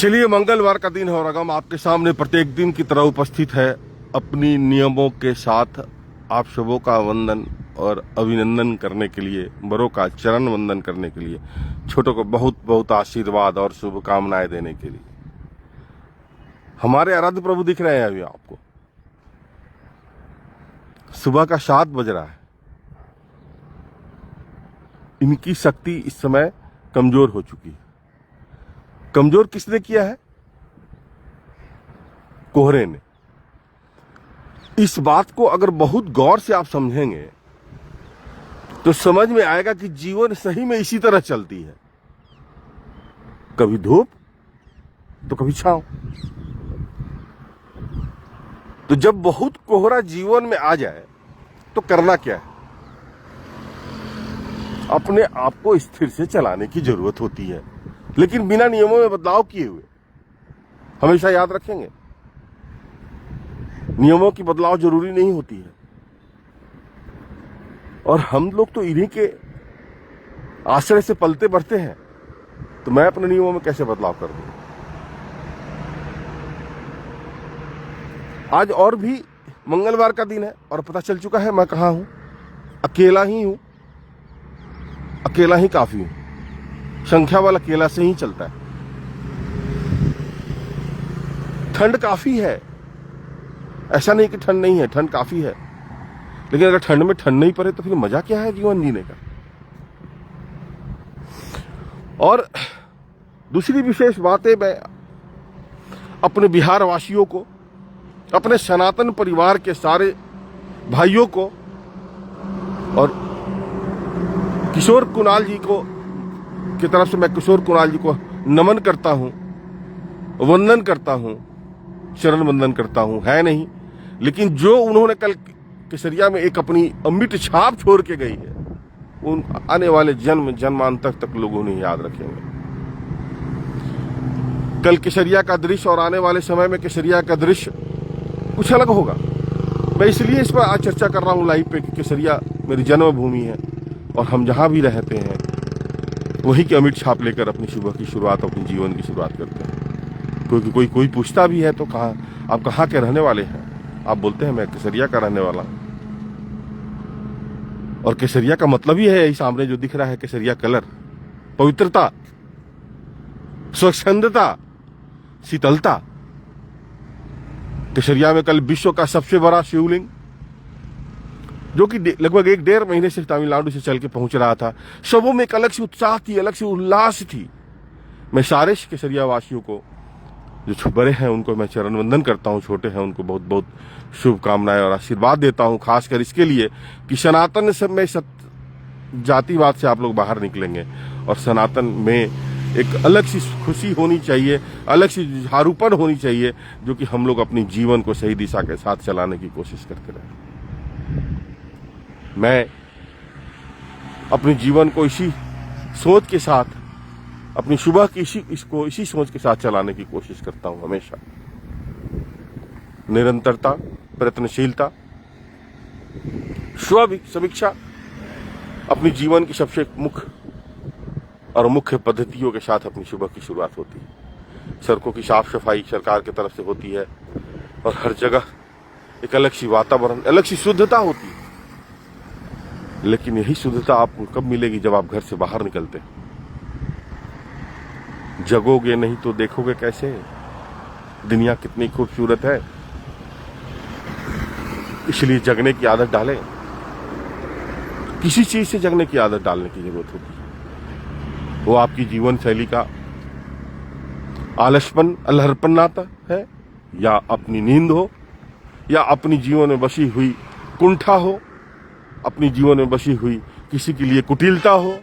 चलिए, मंगलवार का दिन है और अगम आपके सामने प्रत्येक दिन की तरह उपस्थित है अपनी नियमों के साथ आप सबों का वंदन और अभिनंदन करने के लिए, बड़ों का चरण वंदन करने के लिए, छोटों को बहुत बहुत आशीर्वाद और शुभकामनाएं देने के लिए। हमारे आराध्य प्रभु दिख रहे हैं अभी आपको। सुबह का 7 बज रहा है। इनकी शक्ति इस समय कमजोर हो चुकी है। कमजोर किसने किया है? कोहरे ने। इस बात को अगर बहुत गौर से आप समझेंगे तो समझ में आएगा कि जीवन सही में इसी तरह चलती है, कभी धूप तो कभी छांव। तो जब बहुत कोहरा जीवन में आ जाए तो करना क्या है? अपने आप को स्थिर से चलाने की जरूरत होती है, लेकिन बिना नियमों में बदलाव किए हुए। हमेशा याद रखेंगे, नियमों की बदलाव जरूरी नहीं होती है, और हम लोग तो इन्हीं के आश्रय से पलते बढ़ते हैं। तो मैं अपने नियमों में कैसे बदलाव कर दूं? आज और भी मंगलवार का दिन है और पता चल चुका है मैं कहां हूं। अकेला ही हूं, अकेला ही काफी हूं। संख्या वाला अकेला से ही चलता है। ठंड काफी है, ऐसा नहीं कि ठंड नहीं है, ठंड काफी है, लेकिन अगर ठंड में ठंड नहीं पड़े तो फिर मजा क्या है जीवन जीने का? और दूसरी विशेष बात है, मैं अपने बिहार वासियों को, अपने सनातन परिवार के सारे भाइयों को और किशोर कुणाल जी को की तरफ से मैं किशोर कुणाल जी को नमन करता हूं, वंदन करता हूं, शरण वंदन करता हूं। है नहीं, लेकिन जो उन्होंने कल केसरिया में एक अपनी अमिट छाप छोड़ के गई है, उन आने वाले जन्मांतर तक लोगों ने याद रखेंगे। कल केसरिया का दृश्य और आने वाले समय में केसरिया का दृश्य कुछ अलग होगा। मैं इसलिए इस पर आज चर्चा कर रहा हूं लाइव पे कि केसरिया मेरी जन्मभूमि है और हम जहां भी रहते हैं वहीं की अमिट छाप लेकर अपनी सुबह की शुरुआत, अपने जीवन की शुरुआत करते हैं। क्योंकि कोई पूछता भी है तो आप कहाँ के रहने वाले हैं? आप बोलते हैं मैं केसरिया का रहने वाला हूं। और केसरिया का मतलब ही है यही सामने जो दिख रहा है, केसरिया कलर, पवित्रता, स्वच्छंदता, शीतलता। केसरिया में कल विश्व का सबसे बड़ा शिवलिंग, जो कि लगभग 1-1.5 महीने से तमिलनाडु से चल के पहुंच रहा था, सबों में एक अलग सी उत्साह थी, अलग सी उल्लास थी। मैं सारे केसरिया वासियों को, जो बड़े हैं उनको मैं चरण वंदन करता हूं, छोटे हैं उनको बहुत बहुत शुभकामनाएं और आशीर्वाद देता हूं, खासकर इसके लिए कि सनातन में जातिवाद से आप लोग बाहर निकलेंगे और सनातन में एक अलग सी खुशी होनी चाहिए, अलग सी जुझारूपन होनी चाहिए, जो कि हम लोग अपनी जीवन को सही दिशा के साथ चलाने की कोशिश करते रहे। मैं अपने जीवन को इसी सोच के साथ, अपनी सुबह की इसी सोच के साथ चलाने की कोशिश करता हूं हमेशा। निरंतरता, प्रयत्नशीलता, स्व समीक्षा अपनी जीवन की सबसे मुख्य पद्धतियों के साथ अपनी सुबह की शुरुआत होती है। सड़कों की साफ सफाई सरकार की तरफ से होती है और हर जगह एक अलग सी वातावरण, अलग सी शुद्धता होती है। लेकिन यही शुद्धता आपको कब मिलेगी? जब आप घर से बाहर निकलते हैं। जगोगे नहीं तो देखोगे कैसे? दुनिया कितनी खूबसूरत है, इसलिए जगने की आदत डालें। किसी चीज से जगने की आदत डालने की जरूरत होती है। वो आपकी जीवन शैली का आलसपन, अल्हड़पन्नाता है, या अपनी नींद हो, या अपनी जीवन में बसी हुई कुंठा हो, अपनी जीवन में बसी हुई किसी के लिए कुटिलता हो।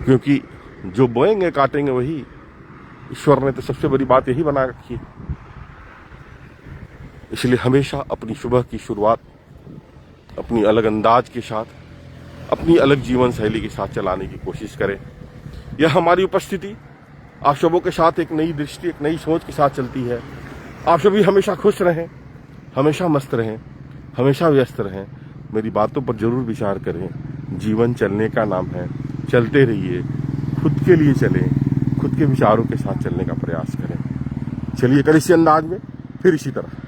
क्योंकि जो बोएंगे काटेंगे वही। ईश्वर ने तो सबसे बड़ी बात यही बना रखी है। इसलिए हमेशा अपनी सुबह की शुरुआत अपनी अलग अंदाज के साथ, अपनी अलग जीवन शैली के साथ चलाने की कोशिश करें। यह हमारी उपस्थिति आप सबों के साथ एक नई दृष्टि, एक नई सोच के साथ चलती है। आप सभी हमेशा खुश रहें, हमेशा मस्त रहें, हमेशा व्यस्त रहें। मेरी बातों पर जरूर विचार करें। जीवन चलने का नाम है, चलते रहिए, खुद के लिए चलें, खुद के विचारों के साथ चलने का प्रयास करें। चलिए कल इसी अंदाज में फिर इसी तरह